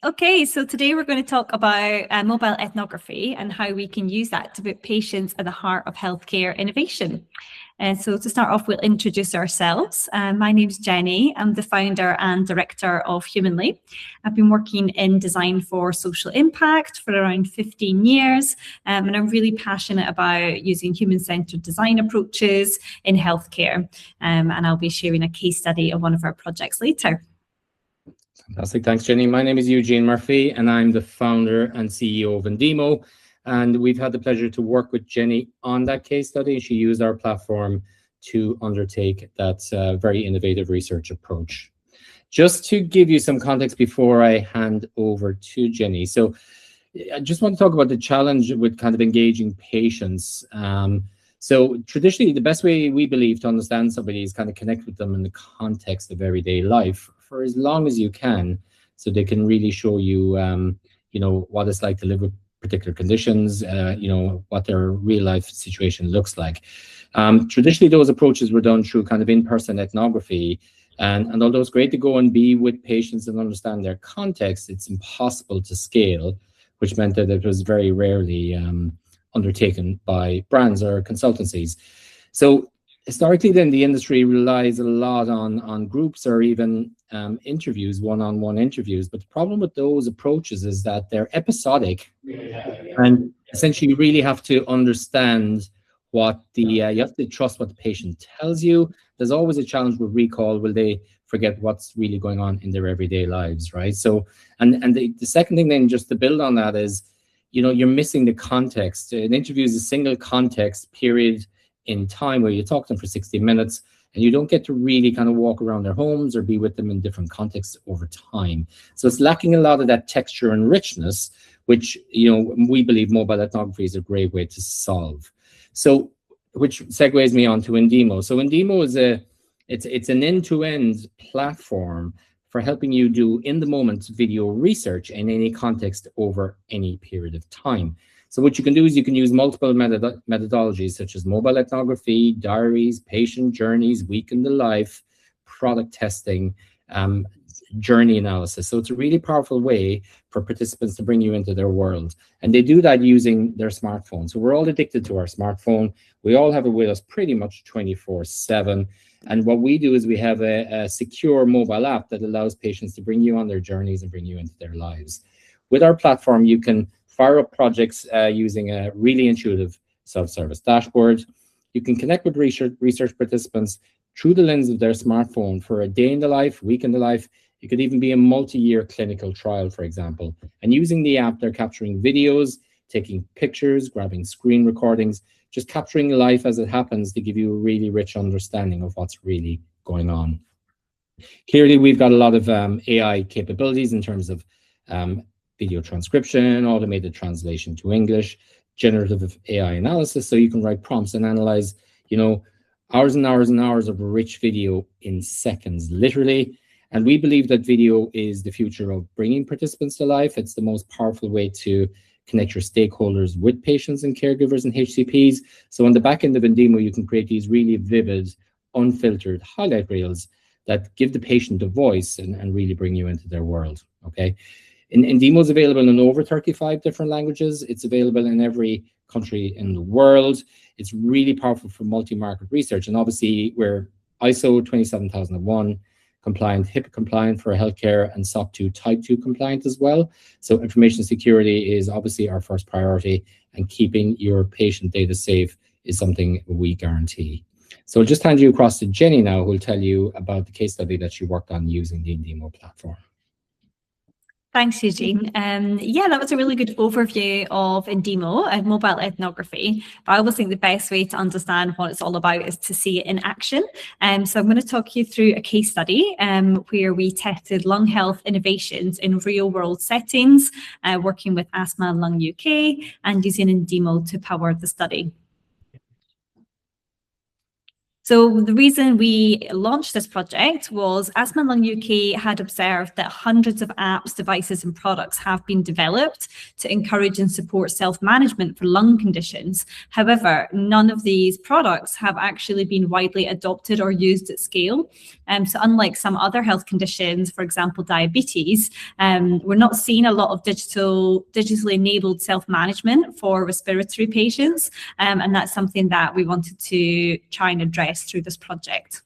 Okay, so today we're going to talk about mobile ethnography and how we can use that to put patients at the heart of healthcare innovation. And so to start off, we'll introduce ourselves. My name's Jenny. I'm the founder and director of Humanly. I've been working in design for social impact for around 15 years, and I'm really passionate about using human-centered design approaches in healthcare. And I'll be sharing a case study of one of our projects later. Fantastic. Thanks, Jenny. My name is Eugene Murphy, and I'm the founder and CEO of Indeemo. And we've had the pleasure to work with Jenny on that case study. She used our platform to undertake that very innovative research approach. Just to give you some context before I hand over to Jenny. So I just want to talk about the challenge with kind of engaging patients. So traditionally, the best way we believe to understand somebody is kind of connect with them in the context of everyday life for as long as you can, so they can really show you, what it's like to live with particular conditions, what their real life situation looks like. Traditionally, those approaches were done through kind of in-person ethnography. And although it's great to go and be with patients and understand their context, it's impossible to scale, which meant that it was very rarely undertaken by brands or consultancies. So historically, then the industry relies a lot on groups or even interviews, one-on-one interviews. But the problem with those approaches is that they're episodic, and essentially you really have to understand what you have to trust what the patient tells you. There's always a challenge with recall. Will they forget what's really going on in their everyday lives, right? So, and the second thing then, just to build on that, is you're missing the context. An interview is a single context period in time where you talk to them for 60 minutes and you don't get to really kind of walk around their homes or be with them in different contexts over time. So it's lacking a lot of that texture and richness, which, we believe mobile ethnography is a great way to solve. So, which segues me on to Indeemo. So Indeemo is it's an end-to-end platform for helping you do in-the-moment video research in any context over any period of time. So what you can do is you can use multiple methodologies such as mobile ethnography, diaries, patient journeys, week in the life, product testing, journey analysis. So it's a really powerful way for participants to bring you into their world. And they do that using their smartphone. So we're all addicted to our smartphone. We all have it with us pretty much 24/7. And what we do is we have a secure mobile app that allows patients to bring you on their journeys and bring you into their lives. With our platform, you can fire up projects using a really intuitive self-service dashboard. You can connect with research participants through the lens of their smartphone for a day in the life, week in the life. It could even be a multi-year clinical trial, for example. And using the app, they're capturing videos, taking pictures, grabbing screen recordings, just capturing life as it happens to give you a really rich understanding of what's really going on. Clearly, we've got a lot of AI capabilities in terms of video transcription, automated translation to English, generative AI analysis, so you can write prompts and analyze, hours and hours and hours of rich video in seconds, literally. And we believe that video is the future of bringing participants to life. It's the most powerful way to connect your stakeholders with patients and caregivers and HCPs. So on the back end of Indeemo, you can create these really vivid, unfiltered highlight reels that give the patient a voice and really bring you into their world, okay? Indeemo is available in over 35 different languages. It's available in every country in the world. It's really powerful for multi-market research. And obviously, we're ISO 27001 compliant, HIPAA compliant for healthcare, and SOC 2 Type 2 compliant as well. So information security is obviously our first priority, and keeping your patient data safe is something we guarantee. So I'll just hand you across to Jenny now, who will tell you about the case study that she worked on using the Indeemo platform. Thanks, Eugene. Yeah, that was a really good overview of Indeemo and mobile ethnography. But I always think the best way to understand what it's all about is to see it in action. So I'm going to talk you through a case study where we tested lung health innovations in real-world settings, working with Asthma Lung UK and using Indeemo to power the study. So the reason we launched this project was Asthma Lung UK had observed that hundreds of apps, devices and products have been developed to encourage and support self-management for lung conditions. However, none of these products have actually been widely adopted or used at scale. So unlike some other health conditions, for example, diabetes, we're not seeing a lot of digitally enabled self-management for respiratory patients. And that's something that we wanted to try and address through this project.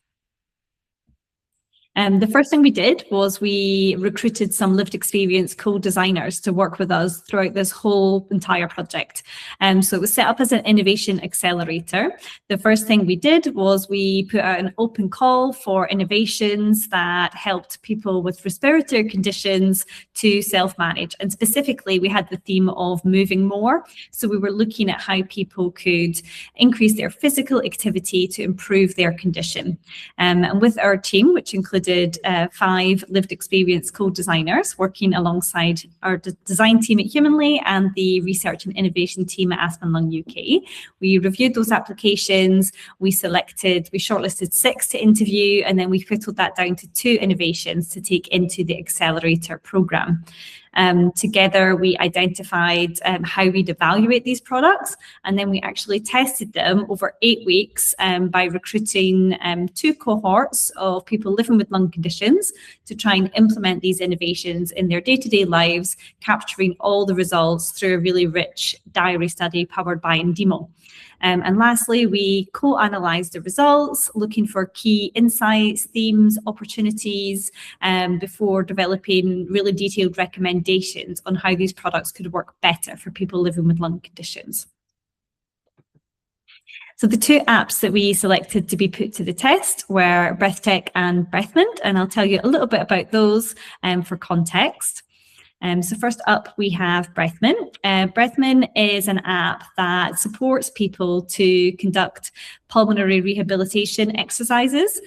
The first thing we did was we recruited some lived experience co-designers to work with us throughout this whole entire project. So it was set up as an innovation accelerator. The first thing we did was we put out an open call for innovations that helped people with respiratory conditions to self-manage. And specifically, we had the theme of moving more. So we were looking at how people could increase their physical activity to improve their condition. And with our team, which included 5 lived experience co-designers working alongside our design team at Humanly and the research and innovation team at Asthma Lung UK. We reviewed those applications, we shortlisted 6 to interview, and then we whittled that down to 2 innovations to take into the accelerator programme. Together, we identified how we'd evaluate these products, and then we actually tested them over 8 weeks by recruiting 2 cohorts of people living with lung conditions to try and implement these innovations in their day-to-day lives, capturing all the results through a really rich diary study powered by Indeemo. And lastly, we co-analysed the results, looking for key insights, themes, opportunities, before developing really detailed recommendations on how these products could work better for people living with lung conditions. So the 2 apps that we selected to be put to the test were BreathTech and BreathMint, and I'll tell you a little bit about those for context. So first up, we have BreathMint. BreathMint is an app that supports people to conduct pulmonary rehabilitation exercises.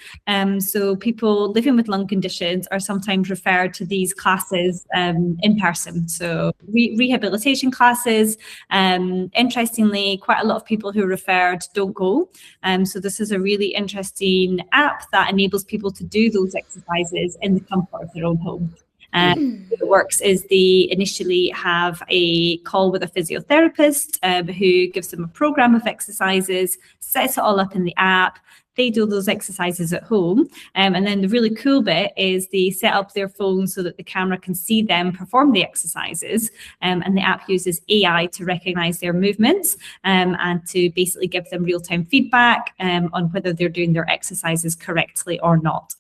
So people living with lung conditions are sometimes referred to these classes in person. So rehabilitation classes. Interestingly, quite a lot of people who are referred don't go. So this is a really interesting app that enables people to do those exercises in the comfort of their own home. It works is they initially have a call with a physiotherapist who gives them a program of exercises, sets it all up in the app. They do those exercises at home. And then the really cool bit is they set up their phone so that the camera can see them perform the exercises. And the app uses AI to recognize their movements and to basically give them real-time feedback on whether they're doing their exercises correctly or not.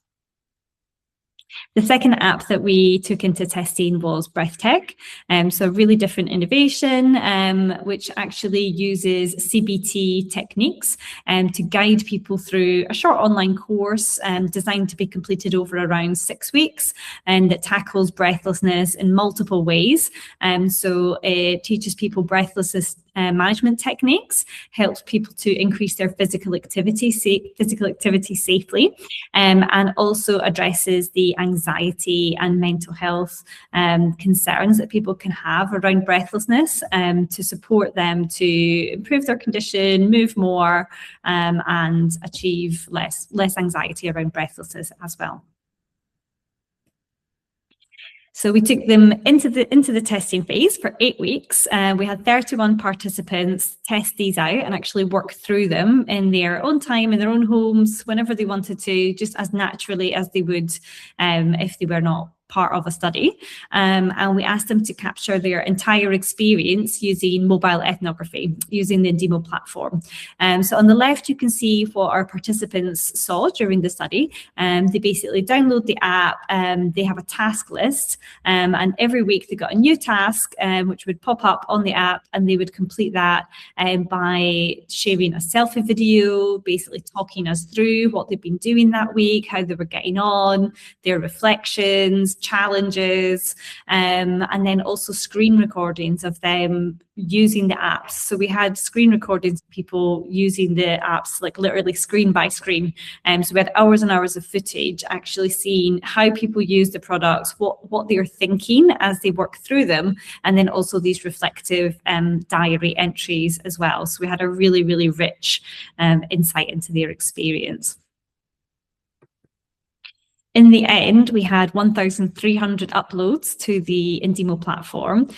The second app that we took into testing was BreathTech. So a really different innovation, which actually uses CBT techniques to guide people through a short online course designed to be completed over around 6 weeks, and that tackles breathlessness in multiple ways. So it teaches people breathlessness management techniques, helps people to increase their physical activity safely, and also addresses the anxiety and mental health concerns that people can have around breathlessness to support them to improve their condition, move more, and achieve less anxiety around breathlessness as well. So we took them into the testing phase for 8 weeks. We had 31 participants test these out and actually work through them in their own time, in their own homes, whenever they wanted to, just as naturally as they would if they were not part of a study. And we asked them to capture their entire experience using mobile ethnography, using the Indeemo platform. So on the left, you can see what our participants saw during the study. They basically download the app, they have a task list, and every week they got a new task, which would pop up on the app, and they would complete that by sharing a selfie video, basically talking us through what they've been doing that week, how they were getting on, their reflections, challenges, and then also screen recordings of them using the apps. So we had screen recordings of people using the apps, like literally screen by screen. So we had hours and hours of footage actually seeing how people use the products, what they're thinking as they work through them, and then also these reflective diary entries as well. So we had a really, really rich insight into their experience. In the end, we had 1,300 uploads to the Indeemo platform,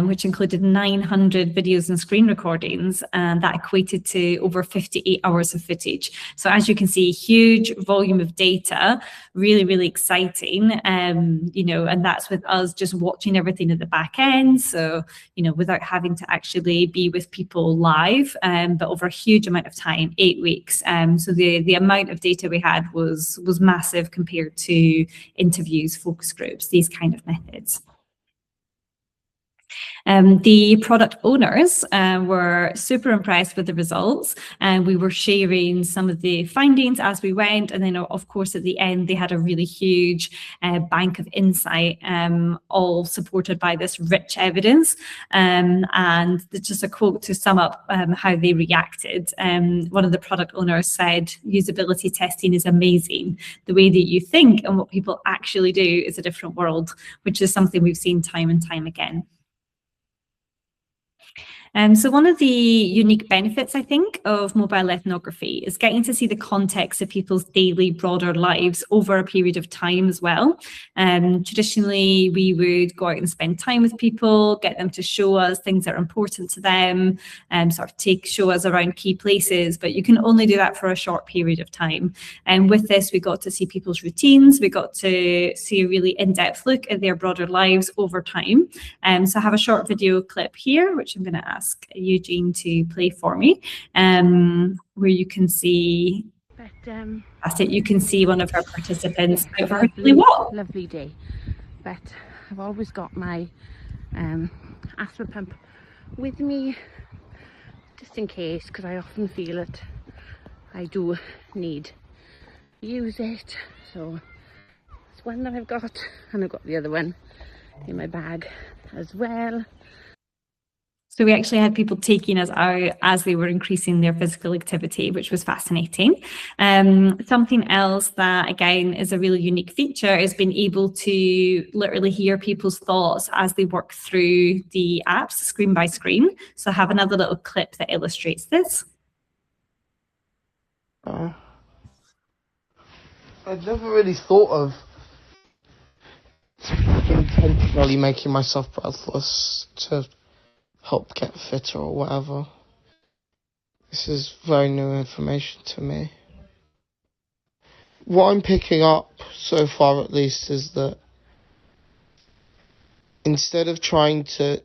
which included 900 videos and screen recordings, and that equated to over 58 hours of footage. So as you can see, huge volume of data, really, really exciting, you know, and that's with us just watching everything at the back end. So, you know, without having to actually be with people live, but over a huge amount of time, 8 weeks. So the amount of data we had was massive compared to interviews, focus groups, these kind of methods. The product owners were super impressed with the results, and we were sharing some of the findings as we went. And then, of course, at the end, they had a really huge bank of insight, all supported by this rich evidence. And just a quote to sum up how they reacted. One of the product owners said, "Usability testing is amazing. The way that you think and what people actually do is a different world," which is something we've seen time and time again. So one of the unique benefits, I think, of mobile ethnography is getting to see the context of people's daily, broader lives over a period of time as well. Traditionally, we would go out and spend time with people, get them to show us things that are important to them, and sort of show us around key places, but you can only do that for a short period of time. And with this, we got to see people's routines, we got to see a really in-depth look at their broader lives over time. So I have a short video clip here, which I'm going to ask Eugene to play for me, where you can see, that's it, you can see one of our participants out for her daily walk. Lovely day, but I've always got my asthma pump with me, just in case, because I often feel it. I do need to use it, so it's one that I've got, and I've got the other one in my bag as well. So we actually had people taking us out as they were increasing their physical activity, which was fascinating. Something else that, again, is a really unique feature is being able to literally hear people's thoughts as they work through the apps, screen by screen. So I have another little clip that illustrates this. I've never really thought of intentionally making myself breathless to help get fitter or whatever. This is very new information to me. What I'm picking up, so far at least, is that instead of trying to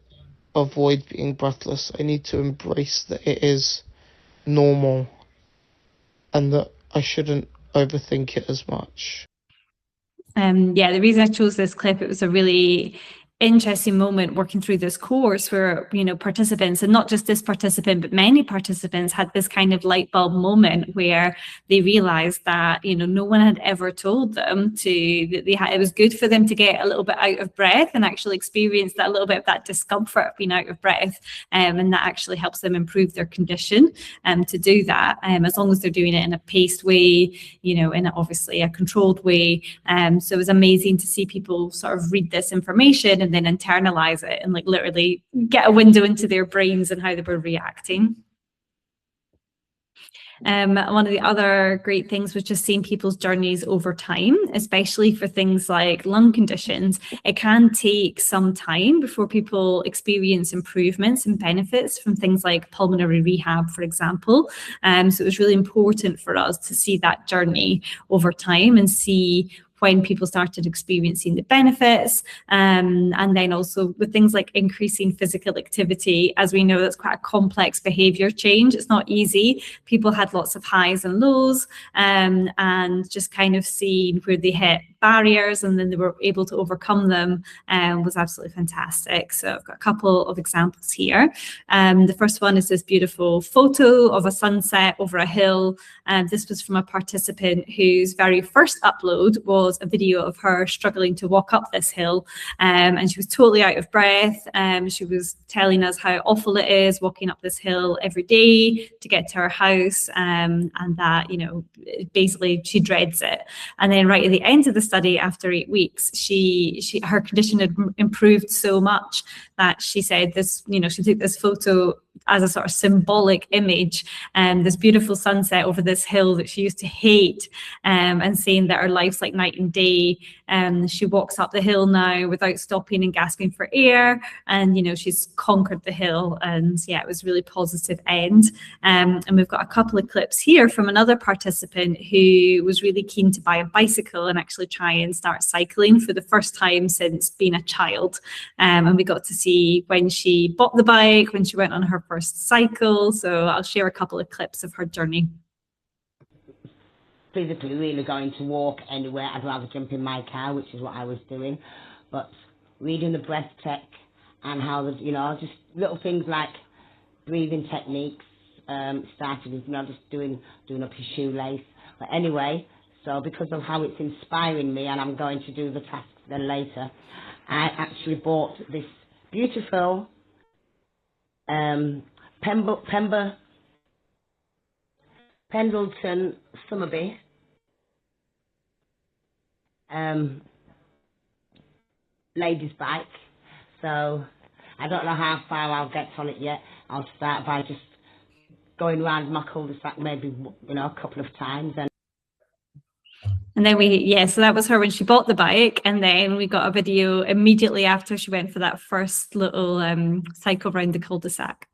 avoid being breathless, I need to embrace that it is normal and that I shouldn't overthink it as much. Yeah, the reason I chose this clip, it was a really interesting moment working through this course where, you know, participants, and not just this participant, but many participants had this kind of light bulb moment where they realized that, you know, no one had ever told them that it was good for them to get a little bit out of breath and actually experience that little bit of that discomfort of being out of breath. And that actually helps them improve their condition to do that, as long as they're doing it in a paced way, you know, in obviously a controlled way. So it was amazing to see people sort of read this information and then internalize it and like literally get a window into their brains and how they were reacting. One of the other great things was just seeing people's journeys over time, especially for things like lung conditions. It can take some time before people experience improvements and benefits from things like pulmonary rehab, for example. So it was really important for us to see that journey over time and see when people started experiencing the benefits, and then also with things like increasing physical activity. As we know, that's quite a complex behaviour change. It's not easy. People had lots of highs and lows, and just kind of seeing where they hit barriers, and then they were able to overcome them, was absolutely fantastic. So I've got a couple of examples here. The first one is this beautiful photo of a sunset over a hill. This was from a participant whose very first upload was a video of her struggling to walk up this hill, and she was totally out of breath. She was telling us how awful it is walking up this hill every day to get to her house, and that, you know, basically she dreads it. And then right at the end of the study, after 8 weeks, her condition had improved so much that she said this, you know, she took this photo as a sort of symbolic image, and this beautiful sunset over this hill that she used to hate, and saying that her life's like night and day. She walks up the hill now without stopping and gasping for air, and, you know, she's conquered the hill. And yeah, it was a really positive end. And we've got a couple of clips here from another participant who was really keen to buy a bicycle and actually try and start cycling for the first time since being a child. And we got to see when she bought the bike, when she went on her first cycle. So I'll share a couple of clips of her journey. Physically really going to walk anywhere, I'd rather jump in my car, which is what I was doing. But reading the breath tech and how the, you know, just little things like breathing techniques, started with, you know, just doing up his shoelace. But anyway, so because of how it's inspiring me, and I'm going to do the tasks then later, I actually bought this beautiful Pendleton Summerby ladies bike. So I don't know how far I'll get on it yet. I'll start by just going around my cul-de-sac maybe, you know, a couple of times. And then so that was her when she bought the bike, and then we got a video immediately after she went for that first little cycle around the cul-de-sac.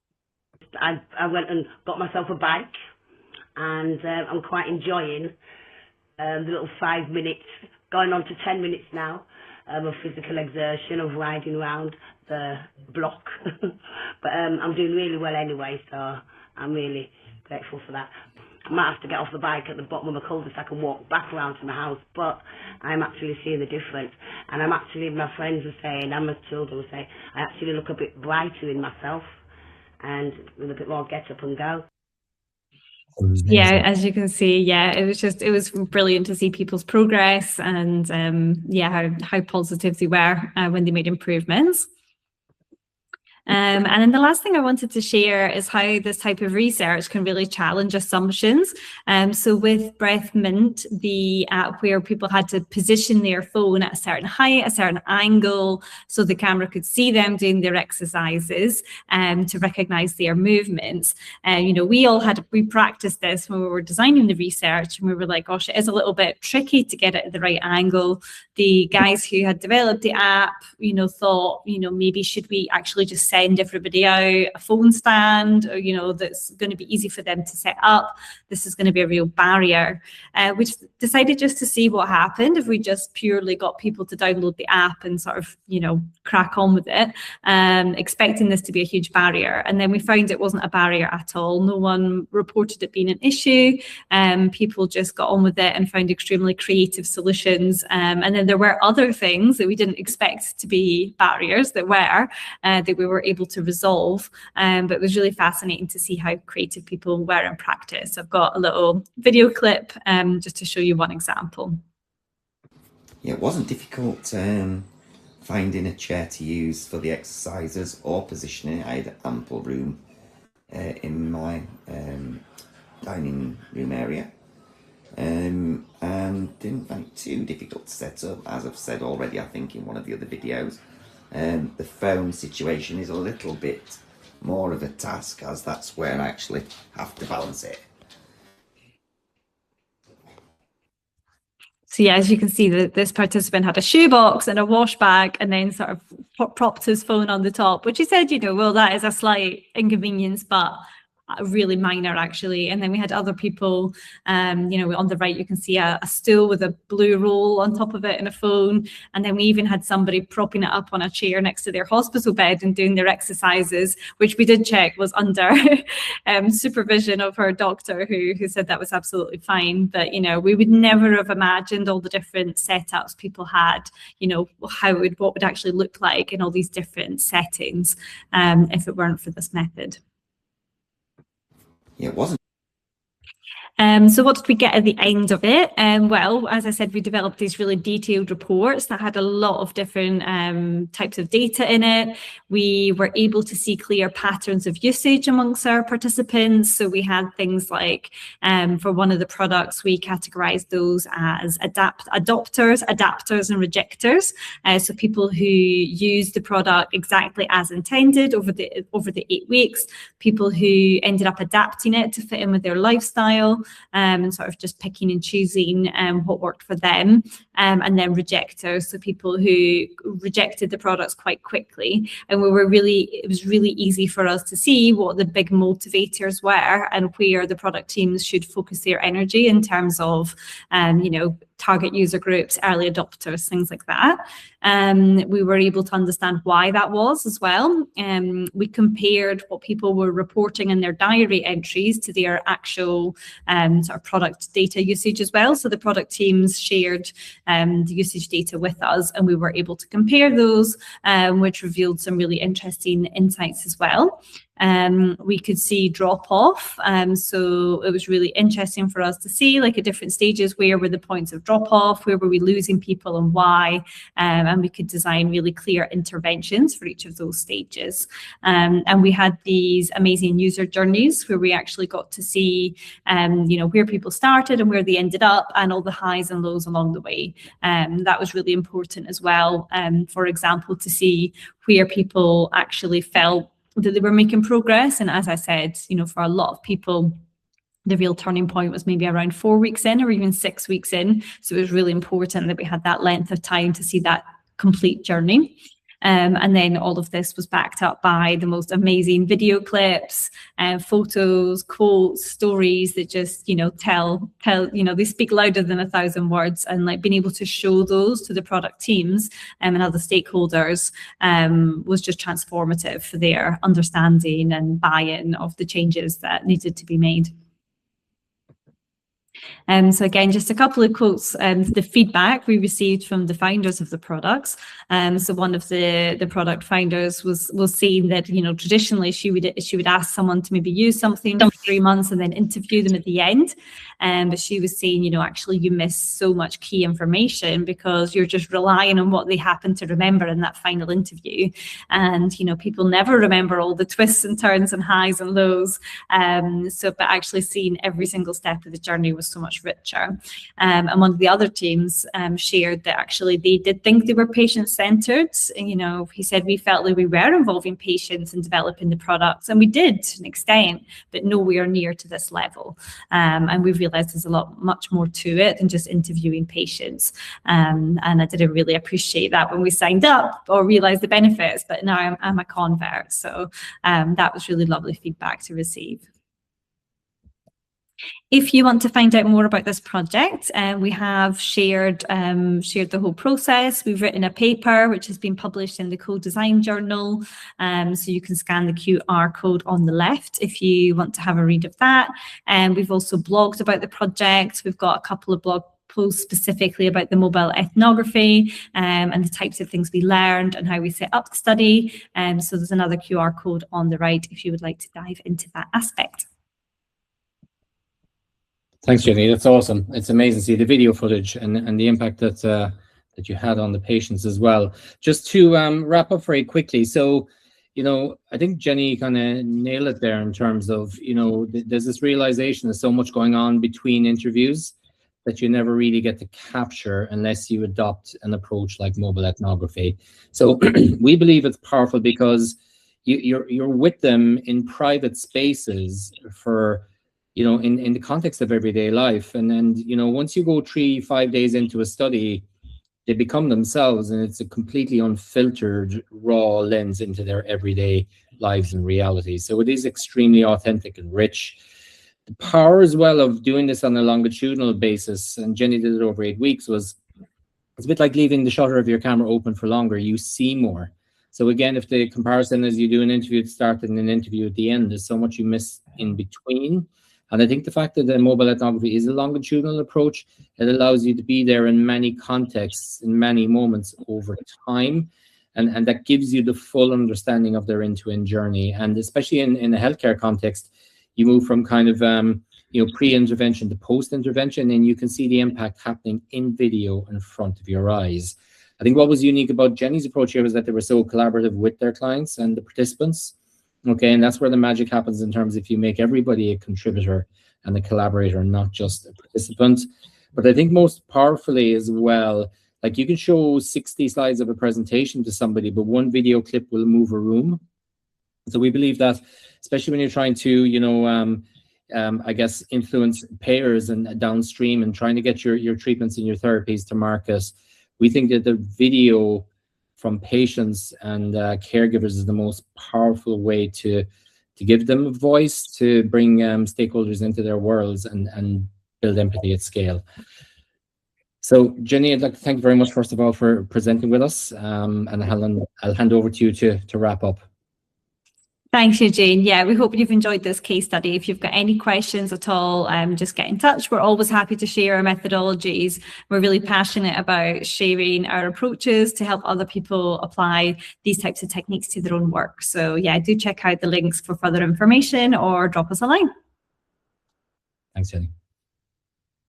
I went and got myself a bike, and I'm quite enjoying the little 5 minutes, going on to 10 minutes now, of physical exertion, of riding around the block. But I'm doing really well anyway, so I'm really grateful for that. I might have to get off the bike at the bottom of my cul-de-sac and walk back around to my house, but I'm actually seeing the difference. And I'm actually, my friends are saying, and my children were saying, I actually look a bit brighter in myself and with a bit more get up and go. Yeah, as you can see, yeah, it was brilliant to see people's progress, and how positive they were when they made improvements. And then the last thing I wanted to share is how this type of research can really challenge assumptions. So with Breath Mint, the app where people had to position their phone at a certain height, a certain angle, so the camera could see them doing their exercises, to recognize their movements. You know, we practiced this when we were designing the research, and we were like, gosh, it is a little bit tricky to get it at the right angle. The guys who had developed the app, you know, thought, you know, maybe should we actually just send everybody out a phone stand, or, you know, that's going to be easy for them to set up. This is going to be a real barrier. We decided just to see what happened if we just purely got people to download the app and sort of, you know, crack on with it, expecting this to be a huge barrier. And then we found it wasn't a barrier at all. No one reported it being an issue. People just got on with it and found extremely creative solutions. And then there were other things that we didn't expect to be barriers that we were able to resolve, but it was really fascinating to see how creative people were in practice. I've got a little video clip just to show you one example. Yeah, it wasn't difficult finding a chair to use for the exercises or positioning. I had ample room in my dining room area, and didn't find it too difficult to set up, as I've said already, I think, in one of the other videos. The phone situation is a little bit more of a task, as that's where I actually have to balance it. So yeah, as you can see, this participant had a shoebox and a wash bag, and then sort of propped his phone on the top, which he said, you know, well, that is a slight inconvenience, but really minor actually. And then we had other people, you know, on the right you can see a stool with a blue roll on top of it and a phone. And then we even had somebody propping it up on a chair next to their hospital bed and doing their exercises, which we did check was under supervision of her doctor, who said that was absolutely fine. But, you know, we would never have imagined all the different setups people had, you know, what would actually look like in all these different settings if it weren't for this method. Yeah, it wasn't. So what did we get at the end of it? Well, as I said, we developed these really detailed reports that had a lot of different types of data in it. We were able to see clear patterns of usage amongst our participants. So we had things like, for one of the products, we categorized those as adopters, adapters, and rejecters. So people who used the product exactly as intended over the 8 weeks, people who ended up adapting it to fit in with their lifestyle, and sort of just picking and choosing what worked for them, and then rejectors, so people who rejected the products quite quickly. And it was really easy for us to see what the big motivators were and where the product teams should focus their energy in terms of, you know, target user groups, early adopters, things like that. We were able to understand why that was as well. We compared what people were reporting in their diary entries to their actual sort of product data usage as well. So the product teams shared the usage data with us, and we were able to compare those, which revealed some really interesting insights as well. We could see drop off, so it was really interesting for us to see, like, at different stages, where were the points of drop off, where were we losing people and why, and we could design really clear interventions for each of those stages. And we had these amazing user journeys where we actually got to see, you know, where people started and where they ended up, and all the highs and lows along the way. That was really important as well. For example, to see where people actually felt that they were making progress. And as I said, you know, for a lot of people, the real turning point was maybe around 4 weeks in or even 6 weeks in. So it was really important that we had that length of time to see that complete journey. And then all of this was backed up by the most amazing video clips, photos, quotes, stories that just, you know, tell, you know, they speak louder than 1,000 words. And like being able to show those to the product teams and other stakeholders was just transformative for their understanding and buy-in of the changes that needed to be made. So again, just a couple of quotes, the feedback we received from the founders of the products. So one of the product founders was saying that, you know, traditionally she would ask someone to maybe use something for 3 months and then interview them at the end. But she was saying, you know, actually you miss so much key information because you're just relying on what they happen to remember in that final interview. And, you know, people never remember all the twists and turns and highs and lows. But actually seeing every single step of the journey was so much richer. And one of the other teams shared that actually they did think they were patient-centered. You know, he said, we felt like we were involving patients in developing the products, and we did to an extent, but nowhere near to this level. And we realized there's much more to it than just interviewing patients. And I didn't really appreciate that when we signed up or realized the benefits, but now I'm a convert. So that was really lovely feedback to receive. If you want to find out more about this project, we have shared the whole process. We've written a paper which has been published in the Co-Design Journal, so you can scan the QR code on the left if you want to have a read of that. And we've also blogged about the project. We've got a couple of blog posts specifically about the mobile ethnography and the types of things we learned and how we set up the study. So there's another QR code on the right if you would like to dive into that aspect. Thanks, Jenny. That's awesome. It's amazing to see the video footage and the impact that that you had on the patients as well. Just to wrap up very quickly. So, you know, I think Jenny kind of nailed it there in terms of, you know, there's this realization there's so much going on between interviews that you never really get to capture unless you adopt an approach like mobile ethnography. So we believe it's powerful because you're with them in private spaces for, you know, in the context of everyday life. And you know, once you go 3-5 days into a study, they become themselves, and it's a completely unfiltered, raw lens into their everyday lives and realities. So it is extremely authentic and rich. The power as well of doing this on a longitudinal basis, and Jenni did it over 8 weeks, was it's a bit like leaving the shutter of your camera open for longer. You see more. So again, if the comparison is you do an interview at the start and an interview at the end, there's so much you miss in between. And I think the fact that the mobile ethnography is a longitudinal approach, it allows you to be there in many contexts, in many moments over time. And that gives you the full understanding of their end-to-end journey. And especially in a healthcare context, you move from kind of pre-intervention to post-intervention, and you can see the impact happening in video in front of your eyes. I think what was unique about Jenni's approach here was that they were so collaborative with their clients and the participants. Okay, and that's where the magic happens in terms if you make everybody a contributor and a collaborator, not just a participant. But I think most powerfully as well, like you can show 60 slides of a presentation to somebody, but one video clip will move a room. So we believe that, especially when you're trying to, I guess, influence payers and downstream and trying to get your treatments and your therapies to market, we think that the video from patients and caregivers is the most powerful way to give them a voice, to bring stakeholders into their worlds and build empathy at scale. So Jenni, I'd like to thank you very much, first of all, for presenting with us. And I'll hand over to you to wrap up. Thanks, Eugene. Yeah, we hope you've enjoyed this case study. If you've got any questions at all, just get in touch. We're always happy to share our methodologies. We're really passionate about sharing our approaches to help other people apply these types of techniques to their own work. So yeah, do check out the links for further information or drop us a line. Thanks, Jenni.